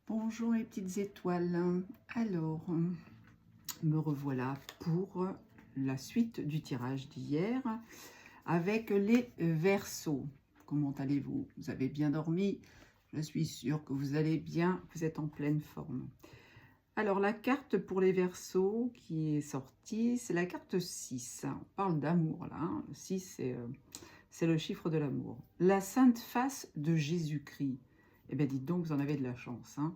Bonjour les petites étoiles. Alors, me revoilà pour la suite du tirage d'hier avec les Verseaux. Comment allez-vous? Vous avez bien dormi? Je suis sûre que vous allez bien, vous êtes en pleine forme. Alors, la carte pour les Verseaux qui est sortie, c'est la carte 6. On parle d'amour là, hein. Le 6, c'est le chiffre de l'amour. La sainte face de Jésus-Christ. Eh bien, dites donc, vous en avez de la chance, hein.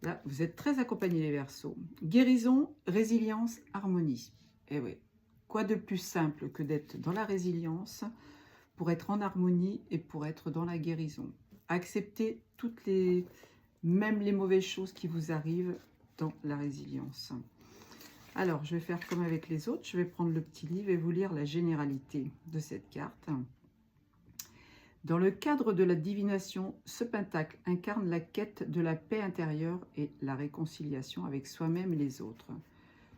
Là, vous êtes très accompagnés les Verseaux. Guérison, résilience, harmonie. Eh oui, quoi de plus simple que d'être dans la résilience pour être en harmonie et pour être dans la guérison. Accepter même les mauvaises choses qui vous arrivent dans la résilience. Alors, je vais faire comme avec les autres. Je vais prendre le petit livre et vous lire la généralité de cette carte. Dans le cadre de la divination, ce pentacle incarne la quête de la paix intérieure et la réconciliation avec soi-même et les autres.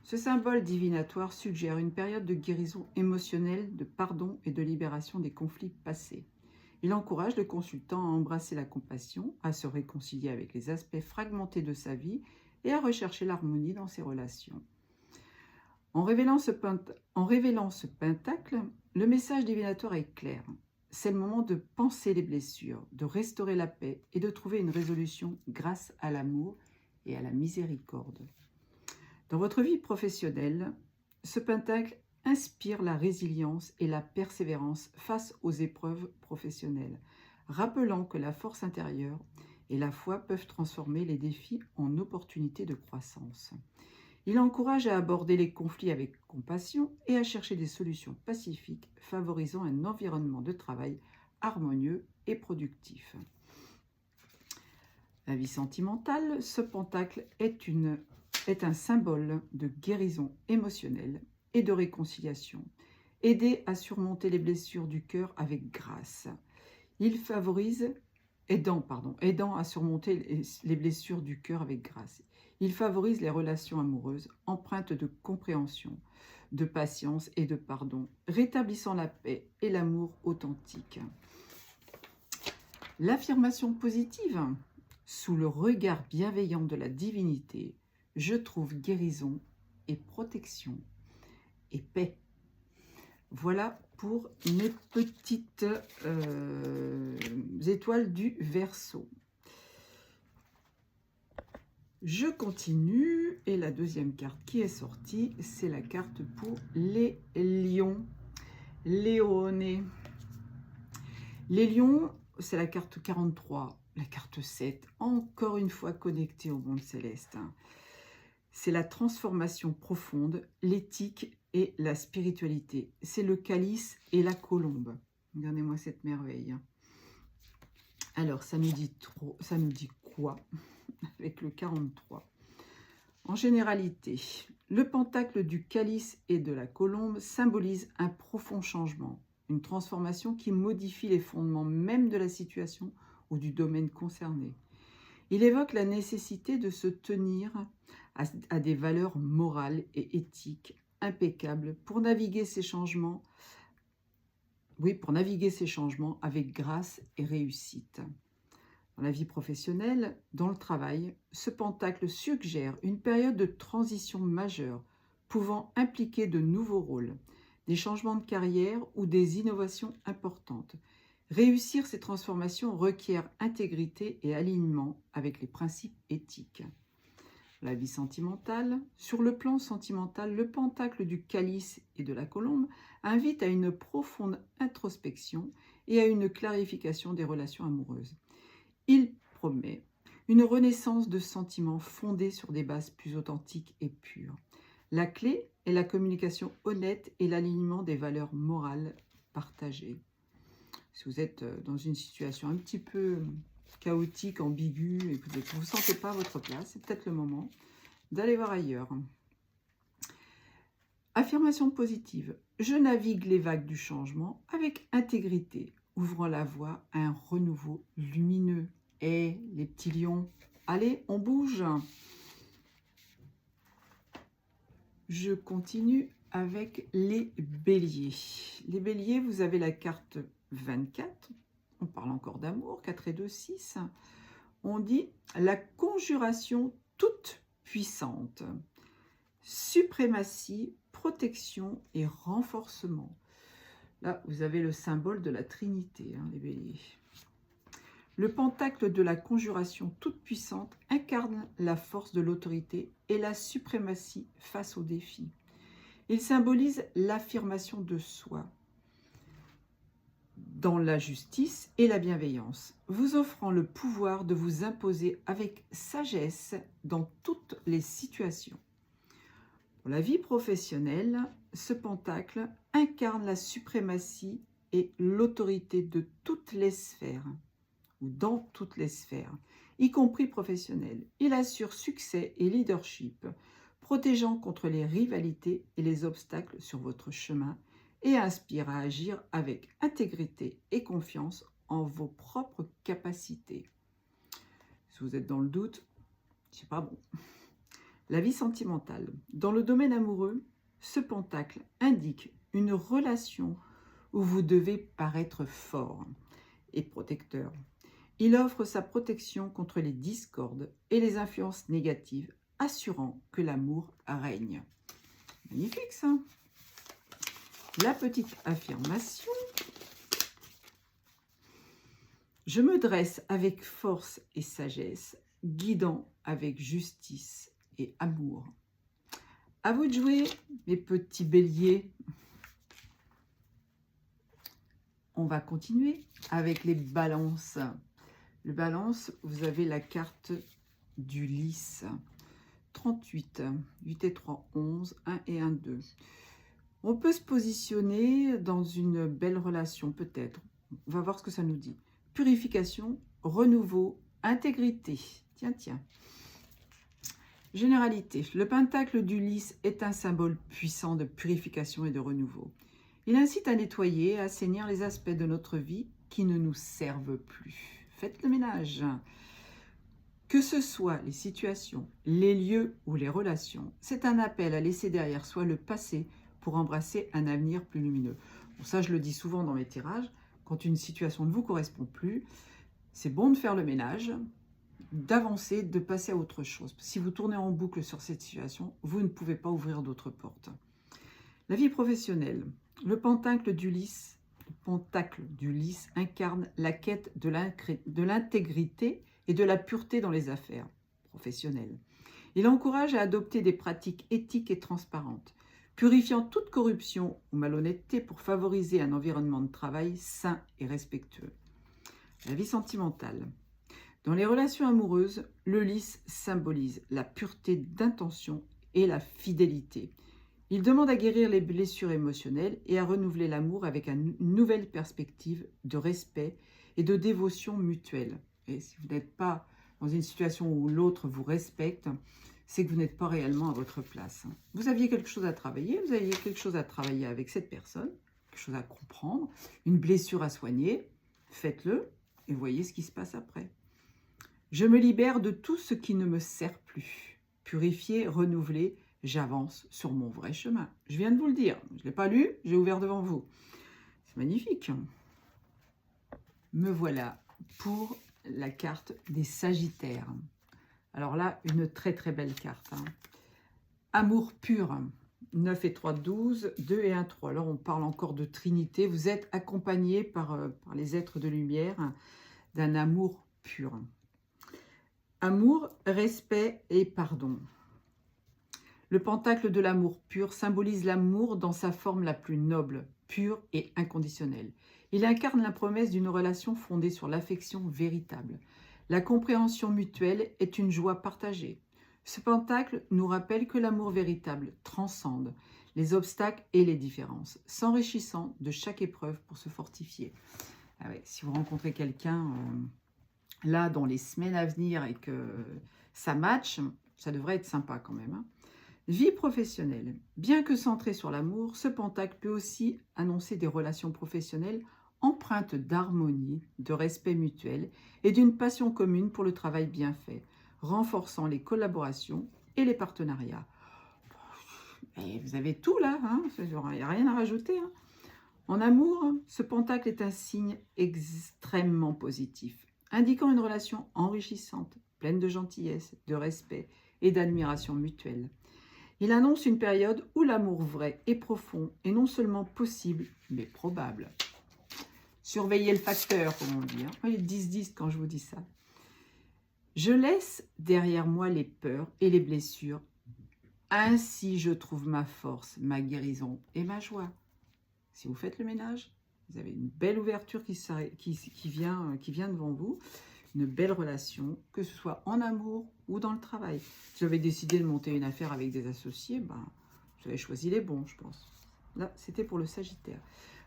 Ce symbole divinatoire suggère une période de guérison émotionnelle, de pardon et de libération des conflits passés. Il encourage le consultant à embrasser la compassion, à se réconcilier avec les aspects fragmentés de sa vie et à rechercher l'harmonie dans ses relations. En révélant ce pentacle, le message divinatoire est clair. C'est le moment de penser les blessures, de restaurer la paix et de trouver une résolution grâce à l'amour et à la miséricorde. Dans votre vie professionnelle, ce pentacle inspire la résilience et la persévérance face aux épreuves professionnelles, rappelant que la force intérieure et la foi peuvent transformer les défis en opportunités de croissance. Il encourage à aborder les conflits avec compassion et à chercher des solutions pacifiques, favorisant un environnement de travail harmonieux et productif. La vie sentimentale, ce pentacle est un symbole de guérison émotionnelle et de réconciliation, aider à surmonter les blessures du cœur avec grâce. Il favorise, aidant à surmonter les blessures du cœur avec grâce. Il favorise les relations amoureuses empreintes de compréhension, de patience et de pardon, rétablissant la paix et l'amour authentique. L'affirmation positive, sous le regard bienveillant de la divinité, je trouve guérison et protection et paix. Voilà pour mes petites étoiles du Verseau. Je continue et la deuxième carte qui est sortie, c'est la carte pour les lions. Léoné. Les lions, c'est la carte 43, la carte 7, encore une fois connectée au monde céleste. C'est la transformation profonde, l'éthique et la spiritualité. C'est le calice et la colombe. Regardez-moi cette merveille. Alors, ça nous dit quoi avec le 43? En généralité, le pentacle du calice et de la colombe symbolise un profond changement, une transformation qui modifie les fondements même de la situation ou du domaine concerné. Il évoque la nécessité de se tenir à des valeurs morales et éthiques impeccables pour naviguer ces changements, avec grâce et réussite. Dans la vie professionnelle, dans le travail, ce pentacle suggère une période de transition majeure, pouvant impliquer de nouveaux rôles, des changements de carrière ou des innovations importantes. Réussir ces transformations requiert intégrité et alignement avec les principes éthiques. La vie sentimentale. Sur le plan sentimental, le pentacle du calice et de la colombe invite à une profonde introspection et à une clarification des relations amoureuses. Il promet une renaissance de sentiments fondés sur des bases plus authentiques et pures. La clé est la communication honnête et l'alignement des valeurs morales partagées. Si vous êtes dans une situation un petit peu chaotique, ambiguë, et que vous ne sentez pas à votre place, c'est peut-être le moment d'aller voir ailleurs. Affirmation positive. Je navigue les vagues du changement avec intégrité, ouvrant la voie à un renouveau lumineux. Et les petits lions, allez, on bouge. Je continue avec les béliers. Les béliers, vous avez la carte 24. On parle encore d'amour, 4 et 2, 6. on dit la conjuration toute puissante, suprématie, protection et renforcement. Là, vous avez le symbole de la Trinité, hein, les béliers. Le pentacle de la conjuration toute puissante incarne la force de l'autorité et la suprématie face aux défis. Il symbolise l'affirmation de soi dans la justice et la bienveillance, vous offrant le pouvoir de vous imposer avec sagesse dans toutes les situations. Pour la vie professionnelle, ce pentacle incarne la suprématie et l'autorité de toutes les sphères, ou dans toutes les sphères, y compris professionnelles. Il assure succès et leadership, protégeant contre les rivalités et les obstacles sur votre chemin et inspire à agir avec intégrité et confiance en vos propres capacités. Si vous êtes dans le doute, c'est pas bon. La vie sentimentale. Dans le domaine amoureux, ce pentacle indique une relation où vous devez paraître fort et protecteur. Il offre sa protection contre les discordes et les influences négatives, assurant que l'amour règne. Magnifique ça! La petite affirmation. Je me dresse avec force et sagesse, guidant avec justice et amour. À vous de jouer, mes petits béliers. On va continuer avec les balances. Le balance, vous avez la carte du lys. 38, 8 et 3, 11, 1 et 1, 2. On peut se positionner dans une belle relation, peut-être. On va voir ce que ça nous dit. Purification, renouveau, intégrité. Tiens, tiens. Généralité. Le pentacle du lys est un symbole puissant de purification et de renouveau. Il incite à nettoyer et à assainir les aspects de notre vie qui ne nous servent plus. Faites le ménage. Que ce soit les situations, les lieux ou les relations, c'est un appel à laisser derrière soi le passé pour embrasser un avenir plus lumineux. Bon, ça, je le dis souvent dans mes tirages, quand une situation ne vous correspond plus, c'est bon de faire le ménage, d'avancer, de passer à autre chose. Si vous tournez en boucle sur cette situation, vous ne pouvez pas ouvrir d'autres portes. La vie professionnelle. Le pentacle du lys incarne la quête de l'intégrité et de la pureté dans les affaires professionnelles. Il encourage à adopter des pratiques éthiques et transparentes, purifiant toute corruption ou malhonnêteté pour favoriser un environnement de travail sain et respectueux. La vie sentimentale. Dans les relations amoureuses, le lys symbolise la pureté d'intention et la fidélité. Il demande à guérir les blessures émotionnelles et à renouveler l'amour avec une nouvelle perspective de respect et de dévotion mutuelle. Et si vous n'êtes pas dans une situation où l'autre vous respecte, c'est que vous n'êtes pas réellement à votre place. Vous aviez quelque chose à travailler, vous aviez quelque chose à travailler avec cette personne, quelque chose à comprendre, une blessure à soigner, faites-le et voyez ce qui se passe après. Je me libère de tout ce qui ne me sert plus. Purifier, renouveler, j'avance sur mon vrai chemin. Je viens de vous le dire, je ne l'ai pas lu, j'ai ouvert devant vous. C'est magnifique. Me voilà pour la carte des Sagittaires. Alors là, une très très belle carte. Amour pur, 9 et 3, 12, 2 et 1, 3. Alors on parle encore de Trinité. Vous êtes accompagné par les êtres de lumière d'un amour pur. Amour, respect et pardon. Le pentacle de l'amour pur symbolise l'amour dans sa forme la plus noble, pure et inconditionnelle. Il incarne la promesse d'une relation fondée sur l'affection véritable. La compréhension mutuelle est une joie partagée. Ce pentacle nous rappelle que l'amour véritable transcende les obstacles et les différences, s'enrichissant de chaque épreuve pour se fortifier. Ah ouais, si vous rencontrez quelqu'un là dans les semaines à venir et que ça match, ça devrait être sympa quand même. Vie professionnelle. Bien que centré sur l'amour, ce pentacle peut aussi annoncer des relations professionnelles empreintes d'harmonie, de respect mutuel et d'une passion commune pour le travail bien fait, renforçant les collaborations et les partenariats. Et vous avez tout là, il n'y a rien à rajouter. En amour, ce pentacle est un signe extrêmement positif, indiquant une relation enrichissante, pleine de gentillesse, de respect et d'admiration mutuelle. Il annonce une période où l'amour vrai et profond est non seulement possible, mais probable. Surveillez le facteur, comme on dit. Hein. Il est 10-10 quand je vous dis ça. Je laisse derrière moi les peurs et les blessures. Ainsi, je trouve ma force, ma guérison et ma joie. Si vous faites le ménage, vous avez une belle ouverture qui vient devant vous, une belle relation, que ce soit en amour ou dans le travail. Si vous avez décidé de monter une affaire avec des associés, ben, vous avez choisi les bons, je pense. Là, c'était pour le Sagittaire.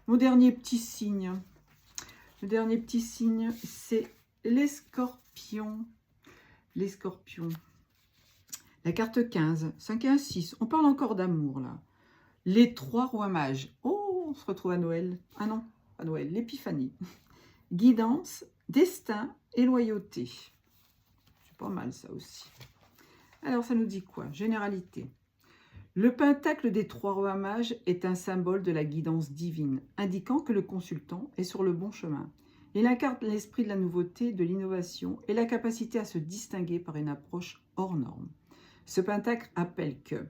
Mon dernier petit signe, c'est les Scorpions. Les Scorpions. La carte 15, 5 et 1, 6. On parle encore d'amour, là. Les 3 rois mages. Oh, on se retrouve à Noël. Ah non, pas Noël, l'épiphanie. Guidance, destin et loyauté. C'est pas mal, ça aussi. Alors, ça nous dit quoi? Généralité. Le pentacle des 3 rois mages est un symbole de la guidance divine, indiquant que le consultant est sur le bon chemin. Il incarne l'esprit de la nouveauté, de l'innovation et la capacité à se distinguer par une approche hors norme. Ce pentacle appelle que,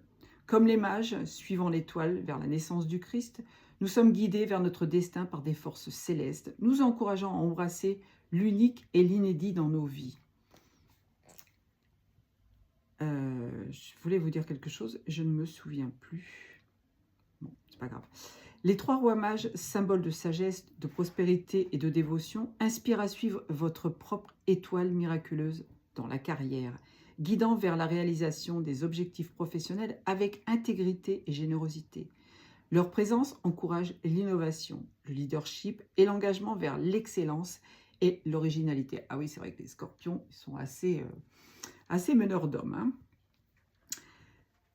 comme les mages, suivant l'étoile vers la naissance du Christ, nous sommes guidés vers notre destin par des forces célestes, nous encourageant à embrasser l'unique et l'inédit dans nos vies. Je voulais vous dire quelque chose, je ne me souviens plus. Bon, c'est pas grave. Les 3 rois mages, symboles de sagesse, de prospérité et de dévotion, inspirent à suivre votre propre étoile miraculeuse dans la carrière, guidant vers la réalisation des objectifs professionnels avec intégrité et générosité. Leur présence encourage l'innovation, le leadership et l'engagement vers l'excellence et l'originalité. Ah oui, c'est vrai que les scorpions sont assez meneurs d'hommes. Hein.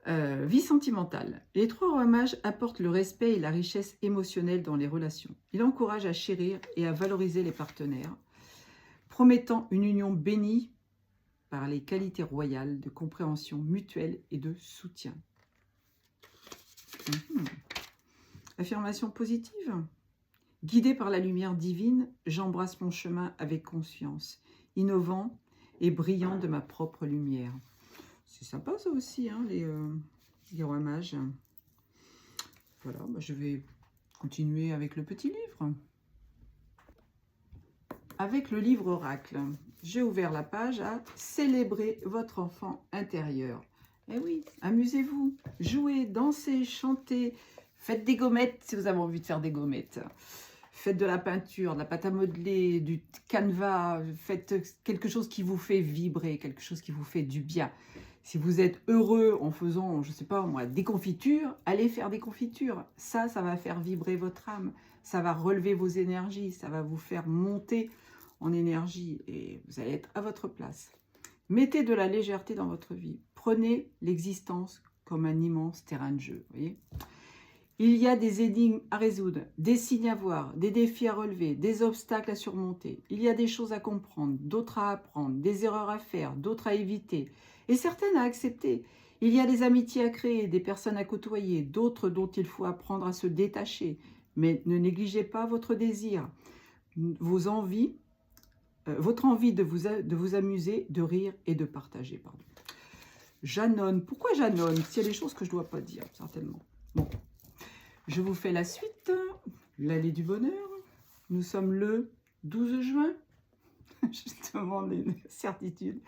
Vie sentimentale. Les 3 rois mages apportent le respect et la richesse émotionnelle dans les relations. Ils encouragent à chérir et à valoriser les partenaires, promettant une union bénie par les qualités royales de compréhension mutuelle et de soutien. Affirmation positive. Guidé par la lumière divine, j'embrasse mon chemin avec conscience, innovant et brillant de ma propre lumière. C'est sympa ça aussi, hein, les rois mages. Voilà, bah je vais continuer avec le petit livre. Avec le livre oracle, j'ai ouvert la page à célébrer votre enfant intérieur. Eh oui, amusez-vous, jouez, dansez, chantez, faites des gommettes si vous avez envie de faire des gommettes. Faites de la peinture, de la pâte à modeler, du canevas, faites quelque chose qui vous fait vibrer, quelque chose qui vous fait du bien. Si vous êtes heureux en faisant, je ne sais pas moi, des confitures, allez faire des confitures. Ça va faire vibrer votre âme, ça va relever vos énergies, ça va vous faire monter en énergie et vous allez être à votre place. Mettez de la légèreté dans votre vie. Prenez l'existence comme un immense terrain de jeu. Voyez, il y a des énigmes à résoudre, des signes à voir, des défis à relever, des obstacles à surmonter. Il y a des choses à comprendre, d'autres à apprendre, des erreurs à faire, d'autres à éviter et certaines à accepter. Il y a des amitiés à créer, des personnes à côtoyer, d'autres dont il faut apprendre à se détacher. Mais ne négligez pas votre désir, vos envies, votre envie de vous amuser, de rire et de partager. Pardon. J'annonce. Pourquoi j'annonce? S'il y a des choses que je ne dois pas dire, certainement. Bon, je vous fais la suite. L'allée du bonheur. Nous sommes le 12 juin. Je demande une certitude.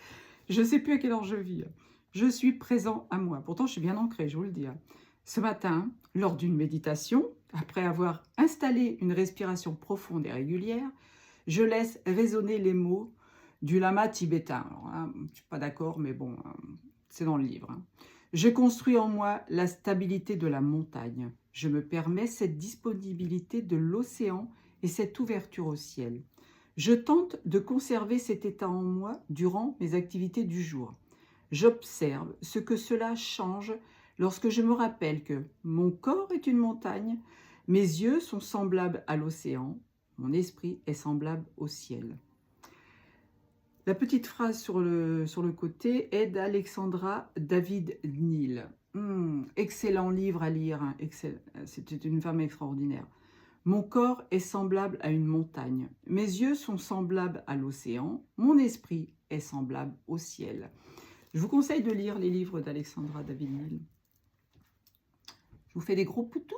Je ne sais plus à quelle heure je vis. Je suis présent à moi. Pourtant, je suis bien ancrée, je vous le dis. Ce matin, lors d'une méditation, après avoir installé une respiration profonde et régulière, je laisse résonner les mots du lama tibétain. Alors, hein, je ne suis pas d'accord, mais bon, c'est dans le livre. Hein. Je construis en moi la stabilité de la montagne. Je me permets cette disponibilité de l'océan et cette ouverture au ciel. Je tente de conserver cet état en moi durant mes activités du jour. J'observe ce que cela change lorsque je me rappelle que mon corps est une montagne, mes yeux sont semblables à l'océan, mon esprit est semblable au ciel. La petite phrase sur le côté est d'Alexandra David Neal. Excellent livre à lire, c'était une femme extraordinaire. Mon corps est semblable à une montagne. Mes yeux sont semblables à l'océan. Mon esprit est semblable au ciel. Je vous conseille de lire les livres d'Alexandra David-Néel. Je vous fais des gros poutous.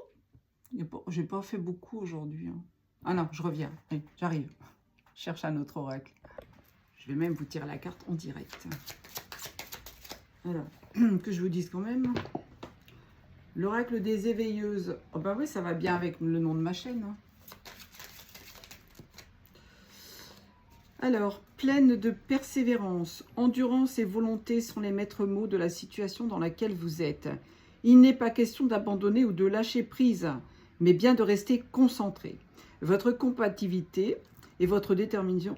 Je n'ai pas fait beaucoup aujourd'hui. Hein. Ah non, je reviens. Oui, j'arrive. Je cherche un autre oracle. Je vais même vous tirer la carte en direct. Alors, que je vous dise quand même. L'oracle des éveilleuses. Oh bah oui, ça va bien avec le nom de ma chaîne. Hein. Alors, pleine de persévérance, endurance et volonté sont les maîtres mots de la situation dans laquelle vous êtes. Il n'est pas question d'abandonner ou de lâcher prise, mais bien de rester concentré. Votre compatibilité et votre détermination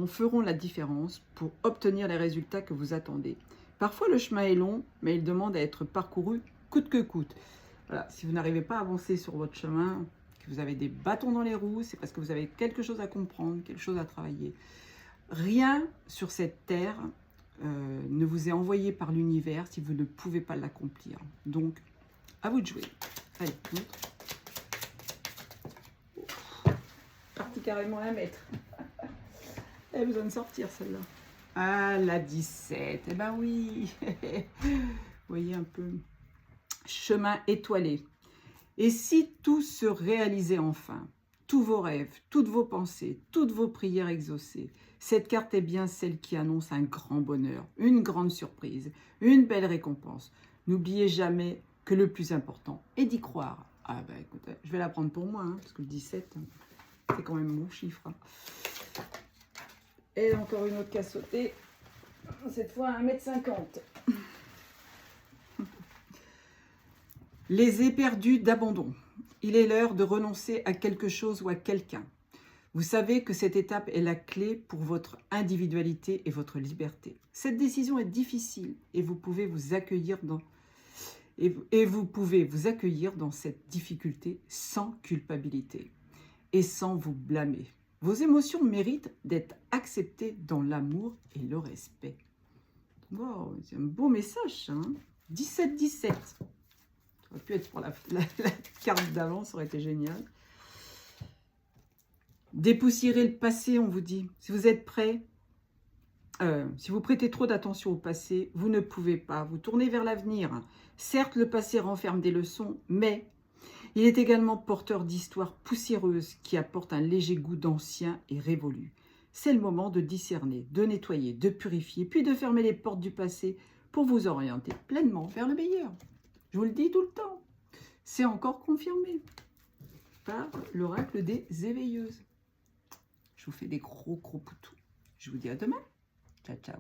feront la différence pour obtenir les résultats que vous attendez. Parfois, le chemin est long, mais il demande à être parcouru coûte que coûte. Voilà, si vous n'arrivez pas à avancer sur votre chemin, que vous avez des bâtons dans les roues, c'est parce que vous avez quelque chose à comprendre, quelque chose à travailler. Rien sur cette terre ne vous est envoyé par l'univers si vous ne pouvez pas l'accomplir. Donc, à vous de jouer. Allez, montre. Parti carrément à mettre. Elle a besoin de sortir celle-là. Ah, la 17. Eh ben oui. Vous voyez un peu. Chemin étoilé. Et si tout se réalisait enfin, tous vos rêves, toutes vos pensées, toutes vos prières exaucées, cette carte est bien celle qui annonce un grand bonheur, une grande surprise, une belle récompense. N'oubliez jamais que le plus important est d'y croire. Ah ben écoutez, je vais la prendre pour moi, hein, parce que le 17, c'est quand même mon chiffre. Hein. Et encore une autre qui a sauté, cette fois à 1,50 m. Les éperdus d'abandon. Il est l'heure de renoncer à quelque chose ou à quelqu'un. Vous savez que cette étape est la clé pour votre individualité et votre liberté. Cette décision est difficile et vous pouvez vous accueillir dans cette difficulté sans culpabilité et sans vous blâmer. Vos émotions méritent d'être acceptées dans l'amour et le respect. Wow, c'est un beau message, hein. 17-17. Ça aurait pu être pour la carte d'avant, ça aurait été génial. Dépoussiérer le passé, on vous dit. Si vous êtes prêt, si vous prêtez trop d'attention au passé, vous ne pouvez pas vous tourner vers l'avenir. Certes, le passé renferme des leçons, mais il est également porteur d'histoires poussiéreuses qui apportent un léger goût d'ancien et révolu. C'est le moment de discerner, de nettoyer, de purifier, puis de fermer les portes du passé pour vous orienter pleinement vers le meilleur. Je vous le dis tout le temps. C'est encore confirmé par l'oracle des éveilleuses. Je vous fais des gros poutous. Je vous dis à demain. Ciao, ciao.